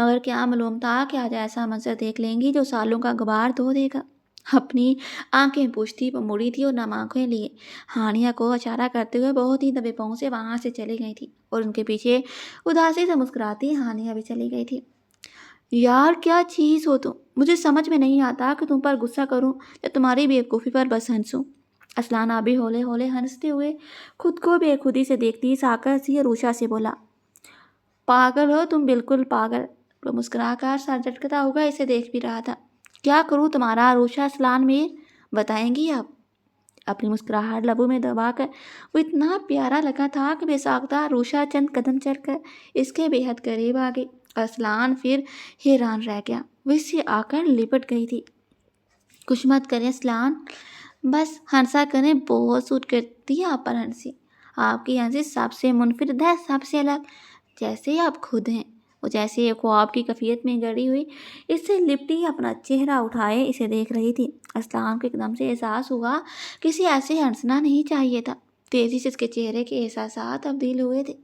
مگر کیا معلوم تھا کہ آج ایسا منظر دیکھ لیں گی جو سالوں کا غبار دھو دے گا۔ اپنی آنکھیں پوچھتی مڑی تھی اور نم آنکھیں لیے ہانیہ کو اشارہ کرتے ہوئے بہت ہی دبے پاؤں سے وہاں سے چلی گئی تھی، اور ان کے پیچھے اداسی سے مسکراتی ہانیہ بھی چلی گئی تھی۔ یار کیا چیز ہو تم، مجھے سمجھ میں نہیں آتا کہ تم پر غصہ کروں یا تمہاری بیوقوفی پر بس ہنسوں۔ اسلان ابھی ہولے ہولے ہنستے ہوئے خود کو بے خودی سے دیکھتی ساکر سی عروشہ سے بولا، پاگل ہو تم، بالکل پاگل۔ وہ مسکرا کر سر جھٹکتا ہوگا اسے دیکھ بھی رہا تھا۔ کیا کروں تمہارا عروشہ اسلان میر، بتائیں گی آپ؟ اپنی مسکراہٹ لبوں میں دبا کر وہ اتنا پیارا لگا تھا کہ بے ساختہ عروشہ چند قدم چل کر اس کے بے حد قریب آ گئی۔ اسلان پھر حیران رہ گیا، وہ اس سے آ کر لپٹ گئی تھی۔ کچھ مت کریں اسلان، بس ہنسا کریں، بہت سوٹ کرتی ہے آپ پر ہنسی۔ آپ کی ہنسی سب سے منفرد ہے، سب سے الگ، جیسے آپ خود ہیں۔ وہ جیسے خواب کی کیفیت میں گڑی ہوئی اس سے لپٹی اپنا چہرہ اٹھائے اسے دیکھ رہی تھی۔ اسلام کو ایک دم سے احساس ہوا کسی ایسے ہنسنا نہیں چاہیے تھا۔ تیزی سے اس کے چہرے کے احساسات تبدیل ہوئے تھے۔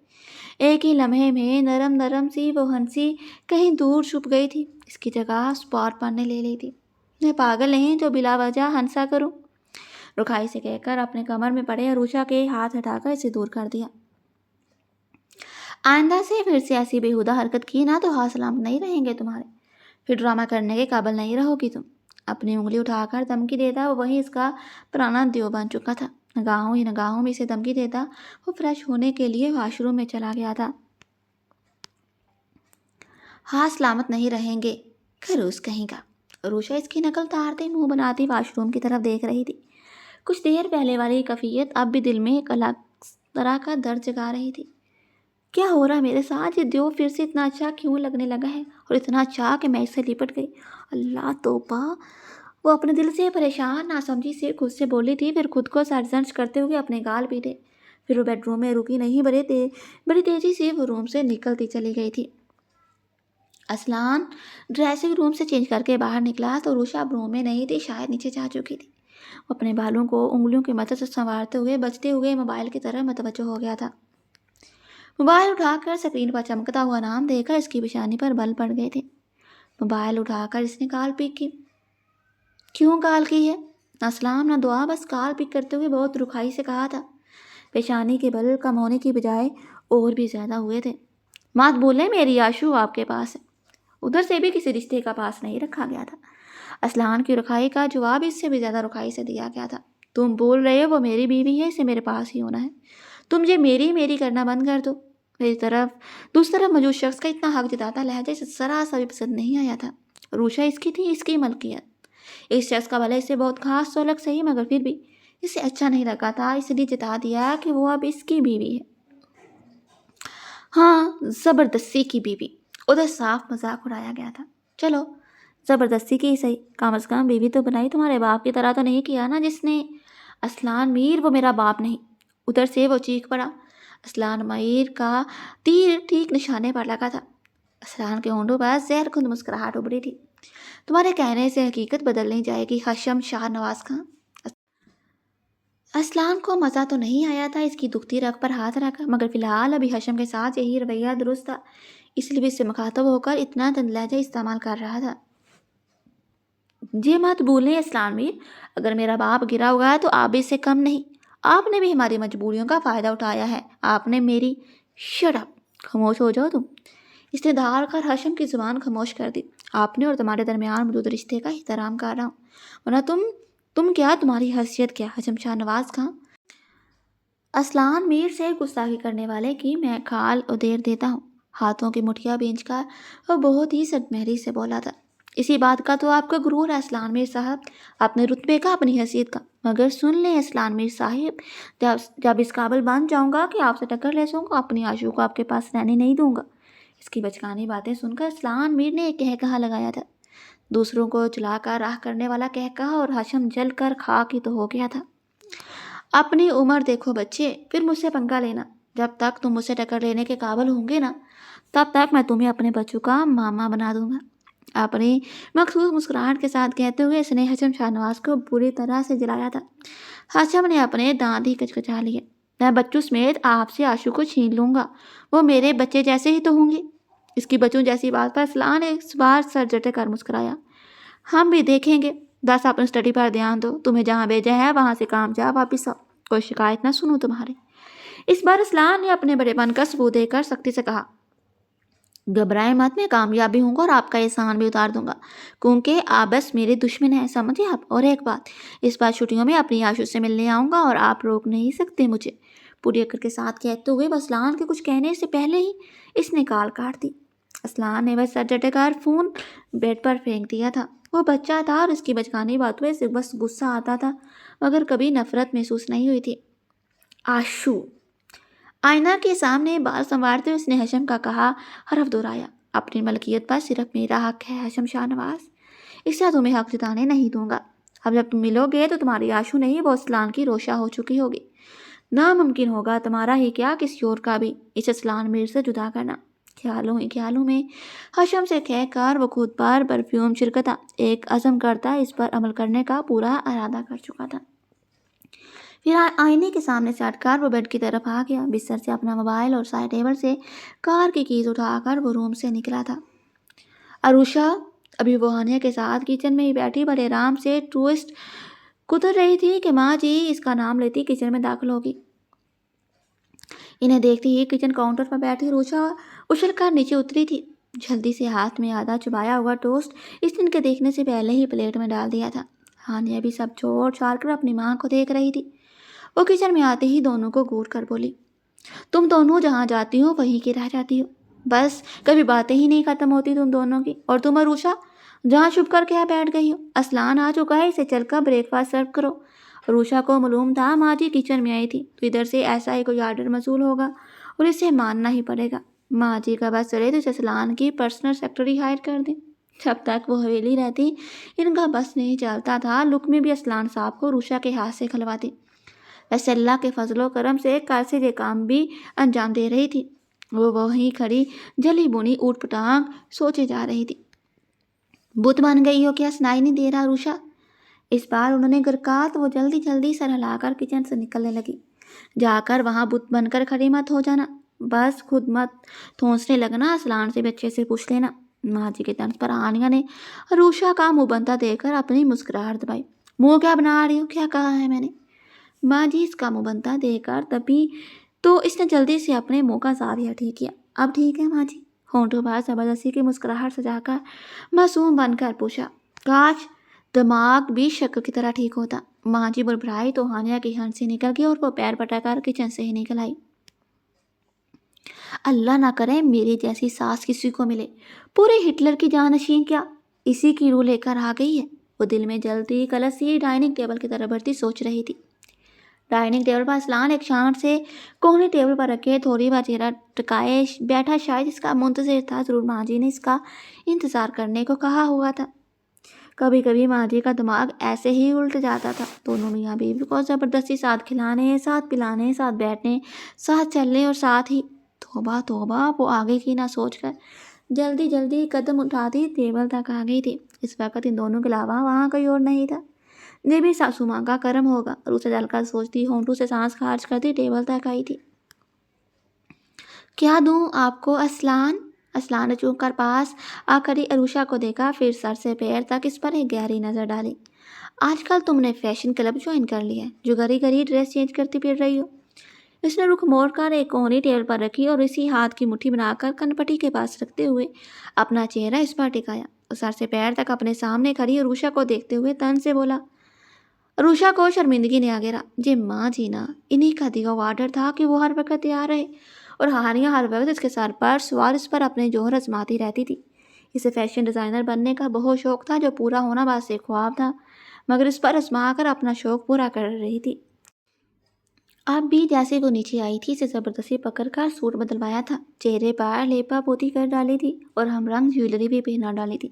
ایک ہی لمحے میں نرم نرم سی وہ ہنسی کہیں دور چھپ گئی تھی، اس کی جگہ سپاٹ پڑنے لے لی تھی۔ میں پاگل نہیں جو بلا وجہ ہنسا کروں، رکھائی سے کہہ کر اپنے کمر میں پڑے عروشہ کے ہاتھ ہٹا کر اسے دور کر دیا۔ آئندہ سے پھر سے ایسی بےہودہ حرکت کی نا تو ہاتھ سلامت نہیں رہیں گے تمہارے، پھر ڈرامہ کرنے کے قابل نہیں رہو گی تم۔ اپنی انگلی اٹھا کر دھمکی دیتا وہ وہیں اس کا پرانا دیو بن چکا تھا۔ نگاہوں ہی نگاہوں میں اسے دھمکی دیتا وہ فریش ہونے کے لیے واش روم میں چلا گیا تھا۔ ہاتھ سلامت نہیں رہیں گے، خروس کہیں گا۔ عروشہ اس کی نقل اتارتے منہ بناتی واش روم کی طرف دیکھ رہی تھی۔ کچھ دیر پہلے والی کیفیت اب بھی دل میں ایک الگ طرح کا درد جگا رہی تھی۔ کیا ہو رہا ہے میرے ساتھ؟ یہ دیو پھر سے اتنا اچھا کیوں لگنے لگا ہے، اور اتنا اچھا کہ میں اس سے لپٹ گئی؟ اللہ توبہ! وہ اپنے دل سے پریشان ناسمجھی سے خود سے بولی تھی، پھر خود کو سرزنش کرتے ہوئے اپنے گال پیٹے۔ پھر وہ بیڈ روم میں رکی نہیں، بڑی تیزی سے وہ روم سے نکلتی چلی گئی تھی۔ اسلان ڈریسنگ روم سے چینج کر کے باہر نکلا تو عروشہ اب روم میں نہیں تھی، شاید نیچے جا چکی تھی۔ وہ اپنے بالوں کو انگلیوں کی مدد سے سنوارتے ہوئے بجتے ہوئے موبائل کی طرف متوجہ ہو گیا تھا۔ موبائل اٹھا کر اسکرین پر چمکتا ہوا نام دیکھ کر اس کی پیشانی پر بل پڑ گئے تھے۔ موبائل اٹھا کر اس نے کال پک کی۔ کیوں کال کی ہے؟ نہ سلام نہ دعا، بس کال پک کرتے ہوئے بہت رکھائی سے کہا تھا۔ پیشانی کے بل کم ہونے کی بجائے اور بھی زیادہ ہوئے تھے۔ مات بولیں میری آشو آپ کے پاس ہے، ادھر سے بھی کسی رشتے کا پاس نہیں رکھا گیا تھا۔ اسلان کی رکھائی کا جواب اس سے بھی زیادہ رکھائی سے دیا گیا تھا۔ تم بول رہے ہو وہ میری بیوی ہے، اسے میرے پاس ہی ہونا ہے، تم یہ میری کرنا بند کر دو۔ میری طرف دوسری طرف موجود شخص کا اتنا حق جتاتا لہجہ اسے ذرا سا بھی پسند نہیں آیا تھا۔ عروشہ اس کی تھی، اس کی ملکیت۔ اس شخص کا بھلے اسے بہت خاص سولک صحیح، مگر پھر بھی اسے اچھا نہیں لگا تھا، اس لیے جتا دیا کہ وہ اب اس کی بیوی ہے۔ ہاں، زبردستی کی بیوی۔ ادھر صاف مذاق اڑایا گیا تھا۔ چلو زبردستی کی صحیح، کم از کم بیوی تو بنائی، تمہارے باپ کی طرح تو نہیں کیا نا جس نے۔ اسلان میر وہ میرا باپ نہیں، ادھر سے وہ چیخ پڑا۔ اسلان میر کا تیر ٹھیک نشانے پر لگا تھا۔ اسلان کے ہونٹوں پر زہر کھند مسکراہٹ ابھری تھی۔ تمہارے کہنے سے حقیقت بدل نہیں جائے گی حشم شاہ نواز خان۔ اسلان کو مزہ تو نہیں آیا تھا، اس کی دکھتی رگ پر ہاتھ رکھا، مگر فی الحال ابھی حشم کے ساتھ یہی رویہ درست تھا، اس لیے اس سے مخاطب ہو کر اتنا تند لہجہ استعمال کر رہا تھا۔ یہ مت بھولیں اسلان میر، اگر میرا باپ گرا ہوا ہے تو آپ بھی اس سے کم نہیں۔ آپ نے بھی ہماری مجبوریوں کا فائدہ اٹھایا ہے، آپ نے میری… شٹ اپ، خاموش ہو جاؤ تم۔ اس نے دھار کر حشم کی زبان خاموش کر دی۔ آپ نے اور تمہارے درمیان موجود رشتے کا احترام کر رہا ہوں، ورنہ تم کیا، تمہاری حیثیت کیا؟ حشم شاہ نواز خان۔ اسلان میر سے گستاخی کرنے والے کی میں کھال ادھیر دیتا ہوں۔ ہاتھوں کی مٹھیاں بھینچ کر وہ بہت ہی سدمہری سے بولا تھا۔ اسی بات کا تو آپ کا غرور ہے اسلان میر صاحب، اپنے رتبے کا، اپنی حیثیت کا، مگر سن لیں اسلان میر صاحب، جب اس قابل بن جاؤں گا کہ آپ سے ٹکر لے سکوں، اپنی آشو کو آپ کے پاس رہنے نہیں دوں گا۔ اس کی بچکانی باتیں سن کر اسلان میر نے ایک کہا لگایا تھا، دوسروں کو جلا کر راہ کرنے والا کہا، اور حشم جل کر خاک ہی تو ہو گیا تھا۔ اپنی عمر دیکھو بچے، پھر مجھ سے پنگا لینا، جب تک تم مجھ سے ٹکر لینے کے قابل ہوں گے نا، تب تک میں تمہیں اپنے بچوں کا ماما بنا دوں گا۔ اپنی مخصوص مسکراہٹ کے ساتھ کہتے ہوئے اس نے حشم شاہ نواز کو بری طرح سے جلایا تھا۔ حشم نے اپنے دانت ہی کچکچا لیے۔ میں بچوں سمیت آپ سے آشو کو چھین لوں گا، وہ میرے بچے جیسے ہی تو ہوں گے۔ اس کی بچوں جیسی بات پر اسلان ایک بار سر جھٹک کر مسکرایا۔ ہم بھی دیکھیں گے، بس اپنی اسٹڈی پر دھیان دو، تمہیں جہاں بھیجا ہے وہاں سے کامیاب واپس آؤ، کوئی شکایت نہ سنوں تمہارے۔ اس بار اسلان نے اپنے بڑے پن کا ثبوت دے کر سختی سے کہا، گھبرائے مت، میں کامیاب بھی ہوں گا اور آپ کا احسان بھی اتار دوں گا، کیونکہ آپ بس میرے دشمن ہیں، سمجھے آپ؟ اور ایک بات، اس بار چھٹیوں میں اپنی آشو سے ملنے آؤں گا اور آپ روک نہیں سکتے مجھے، پوری اکڑ کے ساتھ کہتے ہوئے اسلان کے کچھ کہنے سے پہلے ہی اس نے کال کاٹ دی۔ اسلان نے بس سر جھٹک کر فون بیڈ پر پھینک دیا تھا۔ وہ بچہ تھا اور اس کی بچگانی باتوں سے بس غصہ آتا تھا، مگر کبھی نفرت محسوس نہیں ہوئی تھی۔ آشو۔ آئینہ کے سامنے بال سنوارتے اس نے حشم کا کہا حرف دہرایا، اپنی ملکیت پر صرف میرا حق ہے حشم شاہ نواز، اس سے تمہیں حق جتانے نہیں دوں گا۔ اب جب تم ملو گے تو تمہاری آشو نہیں، وہ اسلان کی روشا ہو چکی ہوگی، ناممکن ہوگا تمہارا ہی کیا کسی اور کا بھی اس اسلان میر سے جدا کرنا۔ خیالوں میں حشم سے کہہ کر وہ خود پر پرفیوم چھڑکتا ایک عزم کرتا اس پر عمل کرنے کا پورا ارادہ کر چکا تھا۔ پھر آئینے کے سامنے سے ہٹ کر وہ بیڈ کی طرف آ گیا، بستر سے اپنا موبائل اور سائڈ ٹیبل سے کار کی کیز اٹھا کر وہ روم سے نکلا تھا۔ عروشہ ابھی وہ ہانیہ کے ساتھ کچن میں ہی بیٹھی بڑے آرام سے ٹوسٹ کتر رہی تھی کہ ماں جی اس کا نام لیتی کچن میں داخل ہوگی۔ انہیں دیکھتی ہی کچن کاؤنٹر پر بیٹھی عروشہ اچھل کر نیچے اتری تھی، جلدی سے ہاتھ میں آدھا چبایا ہوا ٹوسٹ اس دن کے دیکھنے سے پہلے ہی پلیٹ میں ڈال دیا تھا۔ ہانیہ بھی سب چھوڑ چھاڑ کر اپنی ماں کو دیکھ رہی تھی۔ وہ کچن میں آتے ہی دونوں کو گھور کر بولی، تم دونوں جہاں جاتی ہو وہیں کی رہ جاتی ہو، بس کبھی باتیں ہی نہیں ختم ہوتی تم دونوں کی۔ اور تم عروشہ جہاں چھپ کر کیا بیٹھ گئی ہو، اسلان آ چکا ہے، اسے چل کر بریک فاسٹ سرو کرو۔ عروشہ کو معلوم تھا ماں جی کچن میں آئی تھی تو ادھر سے ایسا ہی کوئی آرڈر موصول ہوگا اور اسے ماننا ہی پڑے گا۔ ماں جی کا بس چلے تو اسے اسلان کی پرسنل سیکرٹری ہائر کر دیں۔ جب تک وہ حویلی رہتی ان کا بس نہیں چلتا تھا، لک میں بھی اسلان صاحب کو عروشہ کے ہاتھ سے کھلواتی۔ ویسے اللہ کے فضل و کرم سے کل سے یہ کام بھی انجام دے رہی تھی۔ وہ وہیں کھڑی جلی بنی اوٹ پٹانگ سوچے جا رہی تھی۔ بت بن گئی ہو کیا، سنائی نہیں دے رہا عروشہ؟ اس بار انہوں نے گرکات وہ جلدی سر ہلا کر کچن سے نکلنے لگی۔ جا کر وہاں بت بن کر کھڑی مت ہو جانا، بس خود مت تھونسنے لگنا، اسلان سے بھی اچھے سے پوچھ لینا۔ ماں جی کے طرز پر آنیہ نے عروشہ کا منہ بنتا دیکھ کر اپنی مسکراہٹ دبائی۔ منہ کیا بنا رہی ہو، کیا کہا ہے میں نے؟ ماں جی اس کا منہ بنتا دیکھ کر تبھی تو اس نے جلدی سے اپنے منہ کا زاویہ ٹھیک کیا۔ اب ٹھیک ہے ماں جی؟ ہونٹوں پر زبردستی کی مسکراہٹ سجا کر معصوم بن کر پوچھا۔ کاش دماغ بھی شکل کی طرح ٹھیک ہوتا۔ ماں جی بڑبڑائی تو ہانیہ کی ہنسی نکل گئی اور وہ پیر پٹک کر کچن سے ہی نکل آئی۔ اللہ نہ کرے میری جیسی ساس کسی کو ملے، پورے ہٹلر کی جانشین کیا اسی کی روح لے کر آ گئی ہے۔ وہ دل میں جلتی کلسی ڈائننگ ٹیبل کی طرف بڑھتی سوچ رہی تھی۔ ڈائننگ ٹیبل پر اسلان ایک شانٹ سے کوہنی ٹیبل پر رکھے تھوڑی بار چہرہ ٹکائے بیٹھا، شاید اس کا منتظر تھا، ضرور ماں جی نے اس کا انتظار کرنے کو کہا ہوا تھا۔ کبھی کبھی ماں جی کا دماغ ایسے ہی الٹ جاتا تھا، دونوں میاں بیوی کو زبردستی ساتھ کھلانے، ساتھ پلانے، ساتھ بیٹھنے، ساتھ چلنے اور ساتھ ہی توبہ توبہ وہ آگے کی نہ سوچ کر جلدی قدم اٹھاتی ٹیبل تک آ گئی تھی۔ اس وقت ان دونوں کے علاوہ وہاں کوئی اور نہیں تھا۔ یہ بھی ساسو ماں کا کرم ہوگا، عروسہ جل کر سوچتی ہونٹوں سے سانس خارج کرتی ٹیبل تک آئی تھی۔ کیا دوں آپ کو اسلان؟ اسلان نے چونک کر پاس آ کھڑی عروشہ کو دیکھا، پھر سر سے پیر تک اس پر ایک گہری نظر ڈالی۔ آج کل تم نے فیشن کلب جوائن کر لیا ہے جو گھڑی گھڑی ڈریس چینج کرتی پھر رہی ہو۔ اس نے رخ موڑ کر ایک کوہنی ٹیبل پر رکھی اور اسی ہاتھ کی مٹھی بنا کر کنپٹی کے پاس رکھتے ہوئے اپنا چہرہ اس پر ٹکایا اور سر سے پیر تک اپنے سامنے کھڑی عروشہ کو دیکھتے ہوئے تن سے بولا۔ عروشہ کو شرمندگی نے آگے رہا، جی ماں جی نا انہی کا دیا ہوا آرڈر تھا کہ وہ ہر وقت تیار رہے اور ہانیہ ہر وقت اس کے سر پر سوار اس پر اپنے جوہر آزماتی رہتی تھی۔ اسے فیشن ڈیزائنر بننے کا بہت شوق تھا جو پورا ہونا بس ایک خواب تھا، مگر اس پر آزما کر اپنا شوق پورا کر رہی تھی۔ اب بھی جیسے وہ نیچے آئی تھی اسے زبردستی پکڑ کر سوٹ بدلوایا تھا، چہرے پر لیپا پوتی کر ڈالی تھی اور ہم رنگ جیولری بھی پہنا ڈالی تھی۔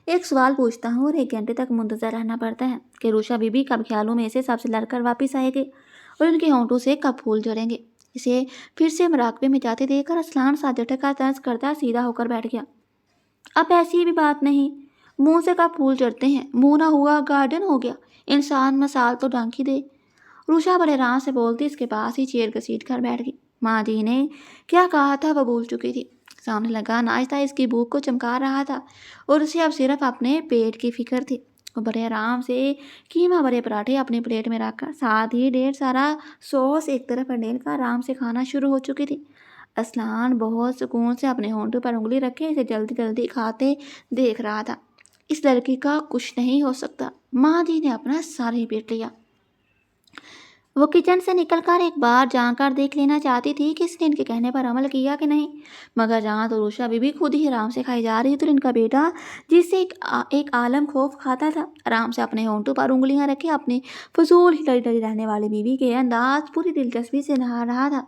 ایک سوال پوچھتا ہوں اور 1 گھنٹے تک منتظر رہنا پڑتا ہے کہ عروشہ بی بی کب خیالوں میں سے سب سے لڑ کر واپس آئے گی اور ان کے ہونٹوں سے کب پھول جھڑیں گے۔ اسے پھر سے مراقبے میں جاتے دیکھ کر اسلان ساتھ جھٹک کا طنز کرتا سیدھا ہو کر بیٹھ گیا۔ اب ایسی بھی بات نہیں، منہ سے کب پھول جھڑتے ہیں، منہ نہ ہوا گارڈن ہو گیا، انسان مثال تو ڈھنگ ہی دے۔ عروشہ بڑے راہ سے بولتی اس کے پاس ہی چیئر گھسیٹ کر بیٹھ گئی۔ ماں جی نے کیا کہا تھا وہ بھول چکی تھی، سامنے لگا ناشتہ اس کی بھوک کو چمکا رہا تھا اور اسے اب صرف اپنے پیٹ کی فکر تھی۔ وہ بڑے آرام سے قیمہ بڑے پراٹھے اپنی پلیٹ میں رکھ کر ساتھ ہی ڈھیر سارا سوس ایک طرف ڈیل کر آرام سے کھانا شروع ہو چکی تھی۔ اسلان بہت سکون سے اپنے ہونٹوں پر انگلی رکھے اسے جلدی جلدی کھاتے دیکھ رہا تھا۔ اس لڑکی کا کچھ نہیں ہو سکتا۔ ماں جی نے اپنا سر ہی پیٹ لیا۔ وہ کچن سے نکل کر ایک بار جا کر دیکھ لینا چاہتی تھی کہ اس نے ان کے کہنے پر عمل کیا کہ نہیں، مگر جہاں تو روشا بی خود ہی آرام سے کھائی جا رہی تو ان کا بیٹا جس سے ایک عالم خوف کھاتا تھا آرام سے اپنے ہونٹوں پر انگلیاں رکھے اپنی فضول ہی ڈری ڈری رہنے والی بیوی کے انداز پوری دلچسپی سے نہا رہا تھا۔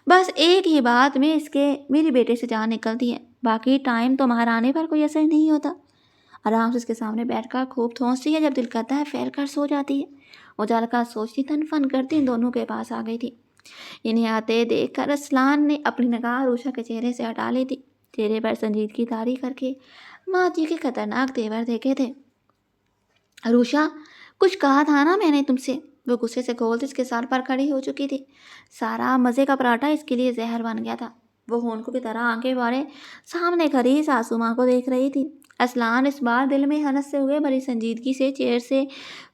بس ایک ہی بات میں اس کے میری بیٹے سے جان نکلتی ہے، باقی ٹائم تو مہارانے پر کوئی اثر نہیں ہوتا۔ آرام سے اس کے سامنے بیٹھ کر خوب ٹھونستی ہے، جب دل کرتا ہے پھیل کر سو جاتی ہے۔ اجال کا سوچتی تن فن کرتی ان دونوں کے پاس آ گئی تھی۔ انہیں آتے دیکھ کر اسلان نے اپنی نگاہ روشا کے چہرے سے ہٹا لی تھی، چہرے پر سنجیدگی طاری کر کے ماں جی کے خطرناک تیور دیکھے تھے۔ روشا، کچھ کہا تھا نا میں نے تم سے؟ وہ غصے سے گھولتے اس کے سر پر کھڑی ہو چکی تھی۔ سارا مزے کا پراٹھا اس کے لیے زہر بن گیا تھا۔ وہ ہونکوں کی طرح آنکھیں بھرے سامنے کھڑی ساسو ماں کو دیکھ رہی تھی۔ اسلان اس بار دل میں ہنستے ہوئے بڑی سنجیدگی سے چیئر سے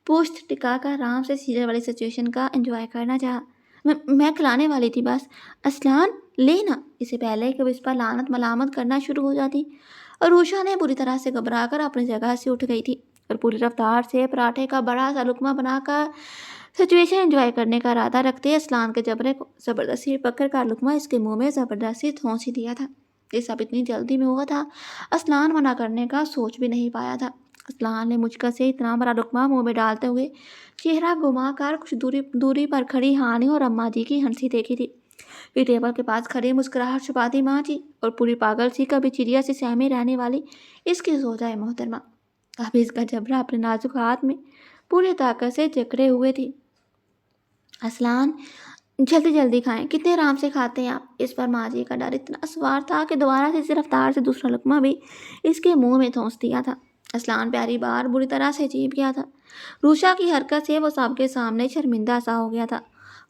پشت ٹکا کر آرام سے سیریل والی سچویشن کا انجوائے کرنا چاہا۔ میں کھلانے والی تھی بس۔ اسلان لینا، اسے پہلے کہ وہ اس پر لعنت ملامت کرنا شروع ہو جاتی۔ اور روشا نے بری طرح سے گھبرا کر اپنی جگہ سے اٹھ گئی تھی اور پوری رفتار سے پراٹھے کا بڑا سا لقمہ بنا کر سچویشن انجوائے کرنے کا ارادہ رکھتے اسلان کے جبڑے کو زبردستی پکڑ کر لقمہ اس کے منہ میں زبردستی ٹھونس ہی دیا تھا۔ یہ سب اتنی جلدی میں ہوا تھا، اسلان منع کرنے کا سوچ بھی نہیں پایا تھا۔ اسلان نے مشکل سے اتنا بڑا لقمہ منہ میں ڈالتے ہوئے چہرہ گھما کر کچھ دوری پر کھڑی ہانی اور اماں جی کی ہنسی دیکھی تھی۔ پھر ٹیبل کے پاس کھڑی مسکراہٹ چھپاتی ماں جی اور پوری پاگل سی کبھی چڑیا سی سہمی رہنے والی اس کی زوجہ محترمہ ابھی اس کا جبڑا اپنے نازک ہاتھ میں پوری طاقت سے جکڑے ہوئے تھی۔ اسلان، جلدی جلدی کھائیں، کتنے آرام سے کھاتے ہیں آپ؟ اس پر ماں جی کا ڈر اتنا سوار تھا کہ دوبارہ سے رفتار سے دوسرا لقمہ بھی اس کے منہ میں ٹھونس دیا تھا۔ اسلان پیاری بار بری طرح سے چیپ گیا تھا۔ روشا کی حرکت سے وہ سب کے سامنے شرمندہ سا ہو گیا تھا۔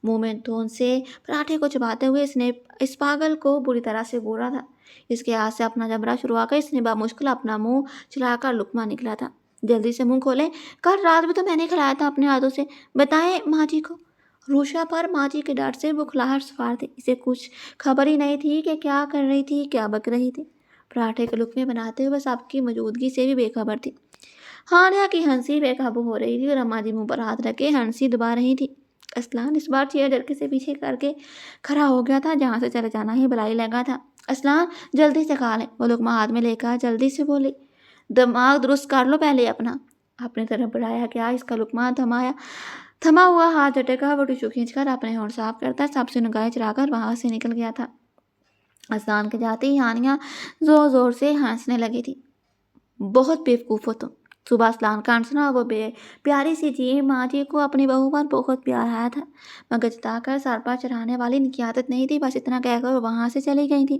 منہ میں ٹھونس سے پراٹھے کو چباتے ہوئے اس نے اس پاگل کو بری طرح سے گورا تھا۔ اس کے ہاتھ سے اپنا جبڑا چھڑوا کر اس نے بامشکل اپنا منہ چلا کر لقمہ نکلا تھا۔ جلدی سے منہ کھولے، کل رات بھی تو میں نے کھلایا تھا اپنے ہاتھوں سے، بتائیں ماں جی کو۔ روشا پر ماں جی کے ڈر سے بخلاہٹ سوار تھی۔ اسے کچھ خبر ہی نہیں تھی کہ کیا کر رہی تھی، کیا بک رہی تھی۔ پراٹھے کے لقمے بناتے ہوئے سب کی موجودگی سے بھی بے خبر تھی۔ ہانیہ کی ہنسی بے قابو ہو رہی تھی اور اماں جی منہ پر ہاتھ رکھ کے ہنسی دبا رہی تھی۔ اسلان اس بار چیئر جھٹکے سے پیچھے کر کے کھڑا ہو گیا تھا، جہاں سے چلے جانا ہی بلائی لگا تھا۔ اسلان، جلدی سے کھا لیں، وہ لقمہ ہاتھ میں لے کر جلدی سے بولی۔ دماغ درست کر لو پہلے اپنا۔ اپنی طرف بڑھایا کیا اس کا لقمہ تھما ہوا ہاتھ جھٹکا وہ ٹشو کھینچ کر اپنے ہونٹ صاف کرتا سب سے نگاہیں چرا کر وہاں سے نکل گیا تھا۔ اسلان کے جاتے ہی ہانیہ زور زور سے ہنسنے لگی تھی۔ بہت بیوقوف ہو تم۔ صبح اسلان کا ہنسنا وہ پیاری سی جی ماں جی کو اپنی بہو پر بہت پیار آیا تھا، مگر جتا کر سر پر چڑھانے والی ان کی عادت نہیں تھی۔ بس اتنا کہہ کر وہ وہاں سے چلی گئی تھی۔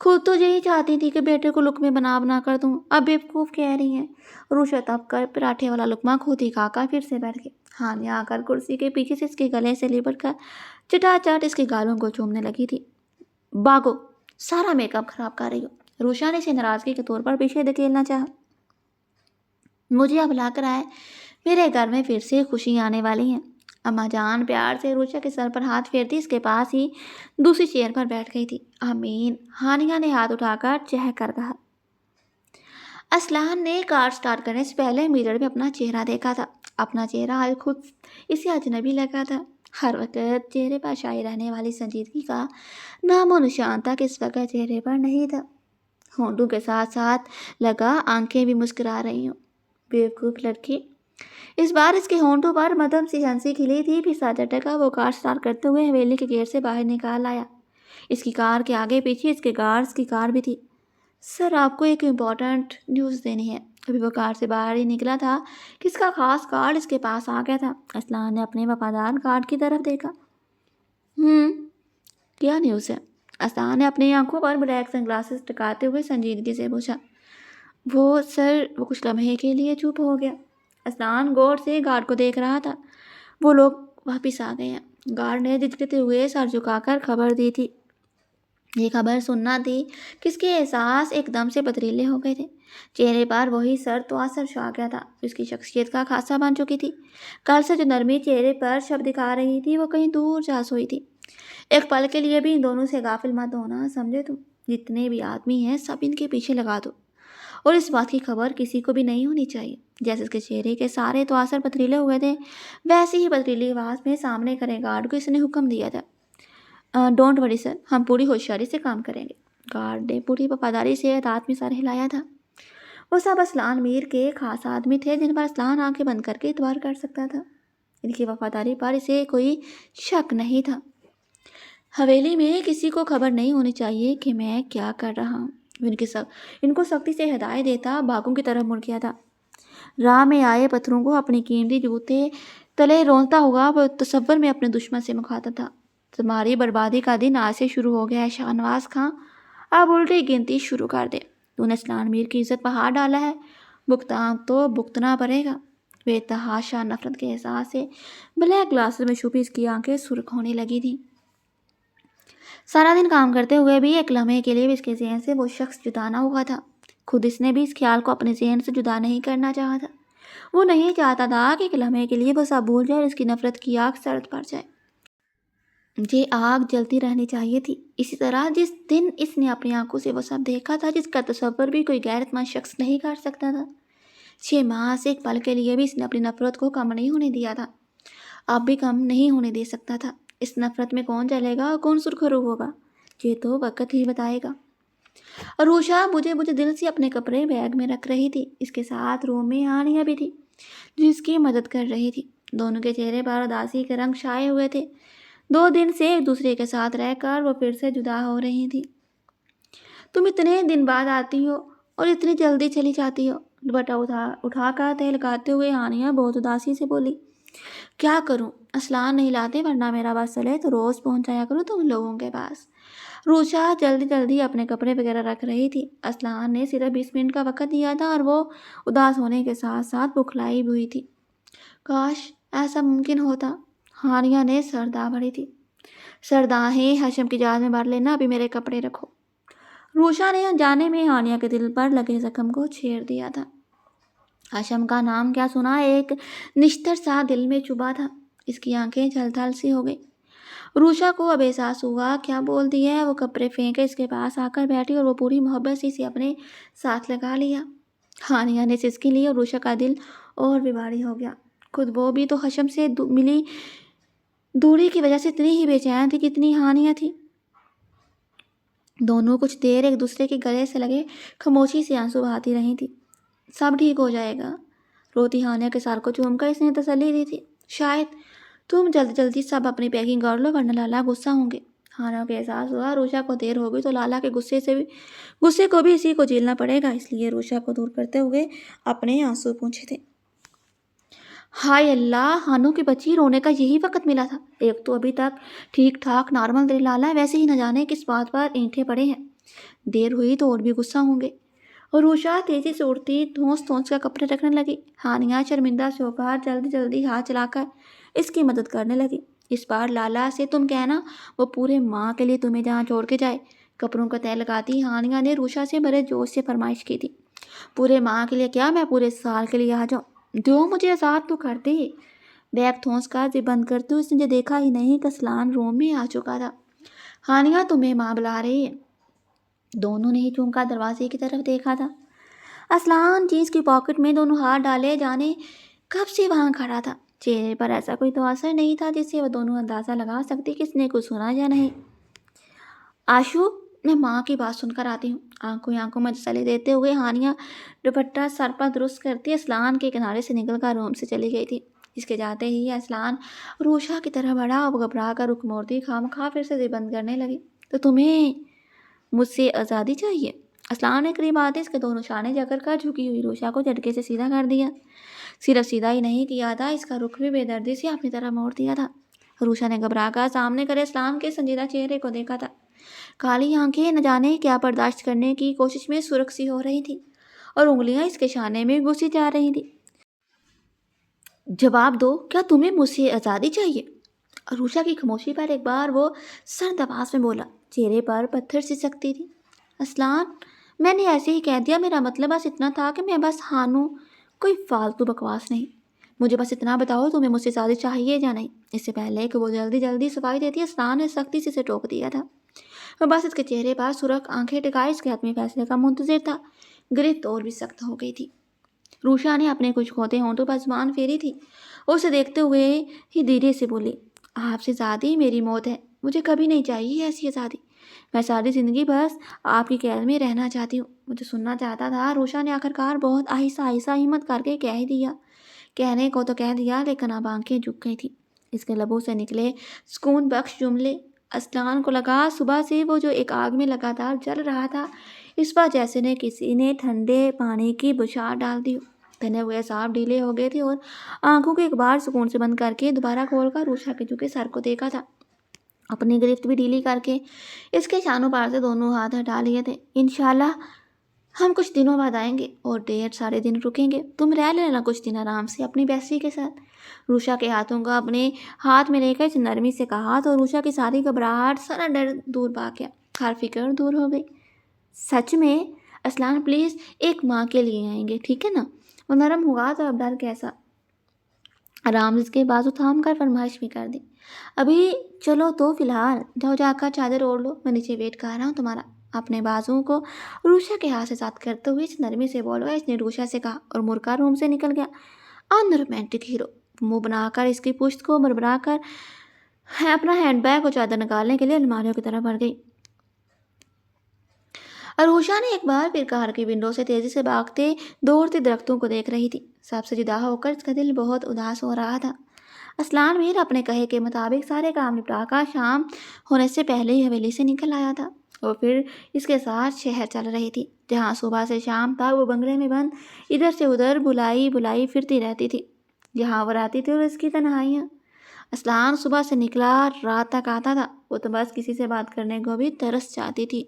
خود تو یہی چاہتی تھی کہ بیٹے کو لقمے بنا کر دوں، اب بیوقوف کہہ رہی ہیں۔ روشا تب کر پراٹھے والا لقمہ خود ہی کھا کر پھر سے بیٹھ گئی۔ ہانیہ آ کر کرسی کے پیچھے سے اس کے گلے سے لپٹ کر چٹا چٹ اس کے گالوں کو چومنے لگی تھی۔ باگو، سارا میک اپ خراب کر رہی ہو۔ روشا نے اسے ناراضگی کے طور پر پیچھے دھکیلنا چاہا۔ مجھے اب لا کر آئے، میرے گھر میں پھر سے خوشی آنے والی ہیں۔ اماں جان پیار سے روشا کے سر پر ہاتھ پھیرتی اس کے پاس ہی دوسری چیئر پر بیٹھ گئی تھی۔ آمین، ہانیہ نے ہاتھ اٹھا کر چہک کر کہا۔ اسلان نے کار سٹارٹ کرنے سے پہلے میرر میں اپنا چہرہ دیکھا تھا۔ اپنا چہرہ آج خود اسے اجنبی لگا تھا۔ ہر وقت چہرے پر شائع رہنے والی سنجیدگی کا نام و نشان تک اس وقت چہرے پر نہیں تھا۔ ہونٹوں کے ساتھ ساتھ لگا آنکھیں بھی مسکرا رہی ہوں۔ بیوقوف لڑکی، اس بار اس کے ہونٹوں پر مدھم سی ہنسی کھلی تھی۔ پھر سر جھٹکا وہ کار سٹارٹ کرتے ہوئے حویلی کے گیٹ سے باہر نکال آیا۔ اس کی کار کے آگے پیچھے اس کے گارڈز کی کار بھی تھی۔ سر، آپ کو ایک امپورٹنٹ نیوز دینی ہے۔ ابھی وہ کار سے باہر ہی نکلا تھا کہ اس کا خاص گارڈ اس کے پاس آ گیا تھا۔ اسلان نے اپنے وفادار گارڈ کی طرف دیکھا۔ کیا نیوز ہے؟ اسلان نے اپنی آنکھوں پر بلیک سن گلاسز ٹکاتے ہوئے سنجیدگی سے پوچھا۔ وہ کچھ لمحے کے لیے چپ ہو گیا۔ اسلان غور سے گارڈ کو دیکھ رہا تھا۔ وہ لوگ واپس آ گئے ہیں، گارڈ نے جھجکتے ہوئے سر جھکا کر خبر دی تھی۔ یہ خبر سننا تھی کہ اس کے احساس ایک دم سے پتریلے ہو گئے تھے۔ چہرے پر وہی سر تو اثر چھا گیا تھا جو اس کی شخصیت کا خاصہ بن چکی تھی۔ کل سے جو نرمی چہرے پر شب دکھا رہی تھی وہ کہیں دور جا سوئی تھی۔ ایک پل کے لیے بھی ان دونوں سے غافل مت ہونا، سمجھے تم؟ جتنے بھی آدمی ہیں سب ان کے پیچھے لگا دو، اور اس بات کی خبر کسی کو بھی نہیں ہونی چاہیے۔ جیسے اس کے چہرے کے سارے تو اثر پتریلے ہوئے تھے، ویسے ہی پتریلی آواز میں سامنے کھڑے گارڈ کو اس نے حکم دیا تھا، ڈونٹ وری سر، ہم پوری ہوشیاری سے کام کریں گے۔ گارڈ نے پوری وفاداری سے اطاعت میں سر ہلایا تھا۔ وہ سب اسلان میر کے خاص آدمی تھے جن پر اسلان آنکھیں بند کر کے اعتبار کر سکتا تھا۔ ان کی وفاداری پر اسے کوئی شک نہیں تھا۔ حویلی میں کسی کو خبر نہیں ہونی چاہیے کہ میں کیا کر رہا ہوں۔ ان کو سختی سے ہدایت دیتا باغوں کی طرف مڑ گیا تھا۔ راہ میں آئے پتھروں کو اپنے قیمتی جوتے تلے رونتا ہوا وہ تصور میں اپنے دشمن سے مخاطب تھا۔ تمہاری بربادی کا دن آج سے شروع ہو گیا ہے شاہ نواز خان، اب الٹی گنتی شروع کر دے۔ تو نے اسلان میر کی عزت پر ہاتھ ڈالا ہے، بھگتان تو بھگتنا پڑے گا۔ بے تحاشا نفرت کے احساس سے بلیک گلاسز میں چھپی اس کی آنکھیں سرخ ہونے لگی تھیں۔ سارا دن کام کرتے ہوئے بھی ایک لمحے کے لیے بھی اس کے ذہن سے وہ شخص جدا نہ ہوا تھا۔ خود اس نے بھی اس خیال کو اپنے ذہن سے جدا نہیں کرنا چاہا تھا۔ وہ نہیں چاہتا تھا کہ ایک لمحے کے لیے وہ سب بھول جائے اور اس کی نفرت کی آگ سرد پڑ جائے۔ یہ آگ جلتی رہنی چاہیے تھی، اسی طرح جس دن اس نے اپنی آنکھوں سے وہ سب دیکھا تھا جس کا تصور بھی کوئی غیرت مند شخص نہیں کر سکتا تھا۔ 6 ماہ سے ایک پل کے لیے بھی اس نے اپنی نفرت کو کم نہیں ہونے دیا تھا، اب بھی کم نہیں ہونے دے سکتا تھا۔ اس نفرت میں کون جلے گا اور کون سرخرو ہوگا، یہ تو وقت ہی بتائے گا۔ روشا بجھے دل سے اپنے کپڑے بیگ میں رکھ رہی تھی۔ اس کے ساتھ روم میں ہانیہ بھی تھی جو اس کی مدد کر رہی تھی۔ دونوں کے چہرے پر اداسی کے رنگ چھائے ہوئے تھے۔ 2 دن سے ایک دوسرے کے ساتھ رہ کر وہ پھر سے جدا ہو رہی تھی۔ تم اتنے دن بعد آتی ہو اور اتنی جلدی چلی جاتی ہو، دوپٹہ اٹھا کر تہ لگاتے ہوئے ہانیہ بہت اداسی سے بولی۔ کیا کروں، اسلان نہیں لاتے ورنہ میرا بس چلے تو روز پہنچ جایا کروں تم لوگوں کے پاس۔ روشا جلدی اپنے کپڑے وغیرہ رکھ رہی تھی۔ اسلان نے صرف 20 منٹ کا وقت دیا تھا اور وہ اداس ہونے کے ساتھ ساتھ بکھلائی بھی ہوئی تھی۔ کاش ایسا ممکن ہوتا، ہانیہ نے سردا بھری تھی۔ سرداہیں حشم کی جال میں بھر لینا، ابھی میرے کپڑے رکھو۔ روشا نے جانے میں ہانیہ کے دل پر لگے زخم کو چھیڑ دیا تھا۔ حشم کا نام کیا سنا ایک نشتر سا دل میں چبھا تھا۔ اس کی آنکھیں چھل چھل سی ہو گئی۔ روشا کو اب احساس ہوا کیا بول دیا ہے۔ وہ کپڑے پھینک کے اس کے پاس آ کر بیٹھی اور وہ پوری محبت سے اسے اپنے ساتھ لگا لیا۔ ہانیہ نے سسکی لی اور روشا کا دل اور بھی بھاری ہو گیا۔ خود وہ بھی تو حشم سے ملی دوری کی وجہ سے اتنی ہی بے چین تھی جتنی ہانیہ تھی۔ دونوں کچھ دیر ایک دوسرے کے گلے سے لگے خاموشی سے آنسو بہاتی رہی تھی۔ سب ٹھیک ہو جائے گا، روتی ہانیہ کے سر کو چوم کر اس نے تسلی دی تھی۔ شاید تم جلدی سب اپنی پیکنگ کر لو ورنہ لالا غصہ ہوں گے۔ ہانیہ کو احساس ہوا روشا کو دیر ہو گئی تو لالا کے غصے کو بھی اسی کو جھیلنا پڑے گا، اس لیے روشا کو دور کرتے ہوئے اپنے آنسو پونچھے تھے۔ ہائے اللہ، ہانو کی بچی، رونے کا یہی وقت ملا تھا۔ ایک تو ابھی تک ٹھیک ٹھاک نارمل دل لالا ہے، ویسے ہی نہ جانے کس بات پر اینٹھے پڑے ہیں۔ دیر ہوئی تو اور بھی غصہ ہوں گے۔ اور روشا تیزی سے اٹھتی دھونس کا کپڑے رکھنے لگی۔ ہانیہ شرمندہ سے ہو کر جلدی ہاتھ چلا کر اس کی مدد کرنے لگی۔ اس بار لالا سے تم کہنا وہ پورے ماہ کے لیے تمہیں جہاں چھوڑ کے جائے۔ کپڑوں کا تہ لگاتی ہانیہ نے روشا سے بڑے جوش سے فرمائش کی تھی۔ پورے ماہ کے لیے کیا، میں پورے سال کے لیے آ جاؤں، جو مجھے آزاد تو کر دے۔ بیگ تھونس کا زب بند کرتے اس نے دیکھا ہی نہیں کہ اسلان روم میں آ چکا تھا۔ ہانیہ تمہیں ماں بلا رہی ہے۔ دونوں نے ہی چونکا دروازے کی طرف دیکھا تھا۔ اسلان جینس کی پاکٹ میں دونوں ہاتھ ڈالے جانے کب سے وہاں کھڑا تھا۔ چہرے پر ایسا کوئی تو اثر نہیں تھا جس سے وہ دونوں اندازہ لگا سکتے کہ اس نے کچھ سنا یا نہیں۔ آشو، میں ماں کی بات سن کر آتی ہوں۔ آنکھوں میں تسلی دیتے ہوئے ہانیہ دوپٹہ سر پر درست کرتی اسلان کے کنارے سے نکل کر روم سے چلی گئی تھی۔ اس کے جاتے ہی اسلان روشا کی طرح بڑھا اور گھبرا کر رخ موڑتی خواہ پھر سے زب بند کرنے لگی۔ تو تمہیں مجھ سے آزادی چاہیے؟ اسلان نے قریب آتے اس کے دونوں شانے جکڑ کر جھکی ہوئی روشا کو جھٹکے سے سیدھا کر دیا۔ صرف سیدھا ہی نہیں کیا تھا، اس کا رخ بھی بے دردی سے اپنی طرح موڑ دیا تھا۔ روشا نے گھبرا کر سامنے کھڑے اسلان کے سنجیدہ چہرے کو دیکھا تھا۔ کالی آنکھیں نہ جانے کیا برداشت کرنے کی کوشش میں سرخ سی ہو رہی تھی اور انگلیاں اس کے شانے میں گھسی جا رہی تھی۔ جواب دو، کیا تمہیں مجھ سے آزادی چاہیے؟ روشا کی خاموشی پر ایک بار وہ سرد آواز میں بولا۔ چہرے پر پتھر سی سکتی تھی۔ اصلان میں نے ایسے ہی کہہ دیا، میرا مطلب بس اتنا تھا کہ میں بس ہانوں، کوئی فالتو بکواس نہیں۔ مجھے بس اتنا بتاؤ تمہیں مجھ سے شادی چاہیے یا نہیں؟ اس سے پہلے کہ وہ جلدی جلدی صفائی دیتی اصلان نے سختی سے اسے ٹوک دیا تھا۔ وہ بس اس کے چہرے پر سرخ آنکھیں ٹکائے اس کے حتمی فیصلے کا منتظر تھا۔ گرفت اور بھی سخت ہو گئی تھی۔ روشا نے اپنے کچھ کھوتے ہونٹوں پر زبان پھیری تھی۔ اسے دیکھتے ہوئے ہی دھیرے سے بولی، آپ سے زیادہ میری موت ہے، مجھے کبھی نہیں چاہیے ایسی آزادی۔ میں ساری زندگی بس آپ کی قید میں رہنا چاہتی ہوں۔ مجھے سننا چاہتا تھا، روشا نے آخرکار بہت آہستہ آہستہ ہمت کر کے کہہ دیا۔ کہنے کو تو کہہ دیا لیکن اب آنکھیں جھک گئی تھی۔ اس کے لبوں سے نکلے سکون بخش جملے۔ اصلان کو لگا صبح سے وہ جو ایک آگ میں لگاتار جل رہا تھا، اس پر جیسے نے کسی نے ٹھنڈے پانی کی بوچھار ڈال دی ہو۔ تنے ہوئے اعصاب ڈھیلے ہو گئے تھے اور آنکھوں کو ایک بار سکون سے بند کر کے دوبارہ کھول کر روشا کے جھکے سر کو دیکھا تھا۔ اپنی گرفت بھی ڈھیلی کر کے اس کے شانوں پار سے دونوں ہاتھ ہٹا لیے تھے۔ انشاءاللہ ہم کچھ دنوں بعد آئیں گے اور 1.5 دن رکیں گے، تم رہ لینا کچھ دن آرام سے اپنی بیسٹی کے ساتھ۔ روشا کے ہاتھوں کو اپنے ہاتھ میں لے کر اس نرمی سے کہا تو روشا کی ساری گھبراہٹ، سارا ڈر دور بھاگ گیا، ہر فکر دور ہو گئی۔ سچ میں؟ اصلان پلیز ایک ماں کے لیے آئیں گے، ٹھیک ہے نا؟ وہ نرم ہوا تو اب ڈر کیسا؟ آرام اس کے بازو تھام کر فرمائش بھی کر دی۔ ابھی چلو تو فی الحال جاؤ، جا کر چادر اوڑھ لو، میں نیچے ویٹ کر رہا ہوں تمہارا۔ اپنے بازوؤں کو روشا کے ہاتھ سے ساتھ کرتے ہوئے اس نرمی سے بول گیا، اس نے روشا سے کہا اور مڑ کر روم سے نکل گیا۔ ان رومانٹک ہیرو منہ بنا کر اس کی پشت کو بربرا کر اپنا ہینڈ بیگ اور چادر نکالنے کے لیے الماریوں کی طرف بڑھ گئی۔ روشا نے ایک بار پھر کار کی ونڈو سے تیزی سے بھاگتے دوڑتے درختوں کو دیکھ رہی تھی۔ سب سے جدا ہو کر اس کا دل بہت اداس ہو رہا تھا۔ اصلان میر اپنے کہے کے مطابق سارے کام نپٹا کر شام ہونے سے پہلے ہی حویلی سے نکل آیا تھا اور پھر اس کے ساتھ شہر چل رہی تھی، جہاں صبح سے شام تک وہ بنگلے میں بند ادھر سے ادھر بلائی بلائی پھرتی رہتی تھی، جہاں وہ رہتی تھی اور اس کی تنہائیاں۔ اصلان صبح سے نکلا رات تک آتا تھا، وہ تو بس کسی سے بات کرنے کو بھی ترس جاتی تھی۔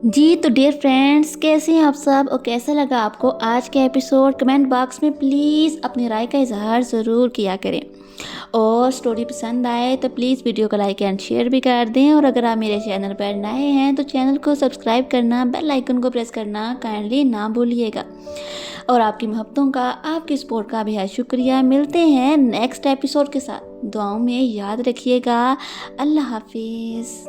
جی تو ڈیئر فرینڈس، کیسے ہیں آپ سب اور کیسا لگا آپ کو آج کا ایپیسوڈ؟ کمنٹ باکس میں پلیز اپنی رائے کا اظہار ضرور کیا کریں، اور سٹوری پسند آئے تو پلیز ویڈیو کو لائک اینڈ شیئر بھی کر دیں، اور اگر آپ میرے چینل پر نئے ہیں تو چینل کو سبسکرائب کرنا، بیل آئیکن کو پریس کرنا کائنڈلی نہ بھولیے گا، اور آپ کی محبتوں کا، آپ کی سپورٹ کا بھی شکریہ۔ ملتے ہیں نیکسٹ ایپیسوڈ کے ساتھ، دعاؤں میں یاد رکھیے گا۔ اللہ حافظ۔